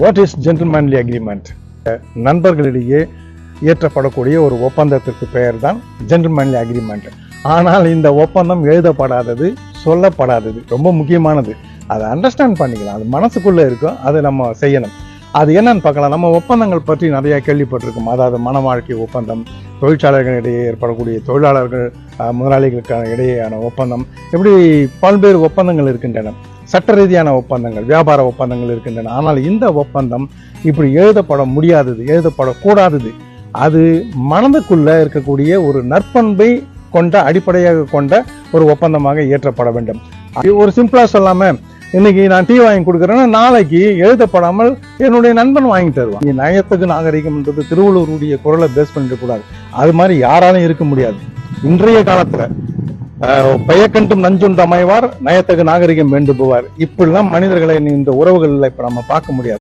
What is gentlemanly agreement? நண்பர்களிடையே இயற்றப்படக்கூடிய ஒரு ஒப்பந்தத்திற்கு பெயர் தான் ஜென்டில்மேன்லி அக்ரிமெண்ட். ஆனால் இந்த ஒப்பந்தம் எழுதப்படாதது, சொல்லப்படாதது, ரொம்ப முக்கியமானது. அதை அண்டர்ஸ்டாண்ட் பண்ணிக்கலாம், அது மனசுக்குள்ள இருக்கும், அதை நம்ம செய்யணும். அது என்னன்னு பார்க்கலாம். நம்ம ஒப்பந்தங்கள் பற்றி நிறைய கேள்விப்பட்டிருக்கோம். அதாவது மன வாழ்க்கை ஒப்பந்தம், தொழிற்சாலைகளிடையே ஏற்படக்கூடிய தொழிலாளர்கள் முதலாளிகளுக்கான இடையேயான ஒப்பந்தம், இப்படி பல்வேறு ஒப்பந்தங்கள் இருக்கின்றன. சட்ட ரீதியான ஒப்பந்தங்கள், வியாபார ஒப்பந்தங்கள் இருக்கின்றன. ஆனால் இந்த ஒப்பந்தம் இப்படி எழுதப்பட முடியாதது, எழுதப்படக்கூடாதது. அது மனதுக்குள்ள இருக்கக்கூடிய ஒரு நற்பண்பை கொண்ட, அடிப்படையாக கொண்ட ஒரு ஒப்பந்தமாக இயற்றப்பட வேண்டும். ஒரு சிம்பிளா சொல்லாம, இன்னைக்கு நான் டீ வாங்கி கொடுக்குறேன்னா நாளைக்கு எழுதப்படாமல் என்னுடைய நண்பன் வாங்கி தருவான். நயத்துக்கு நாகரிகம்ன்றது திருவள்ளுவருடைய குரலை பேஸ் பண்ணிட்டு கூடாது. அது மாதிரி யாராலும் இருக்க முடியாது. இன்றைய காலத்துல பெயக்கண்டும் நஞ்சுண்டு அமைவார், நயத்தகு நாகரிகம் வேண்டுபவார். இப்படிலாம் மனிதர்களை இந்த உறவுகள்ல இப்ப நம்ம பார்க்க முடியாது.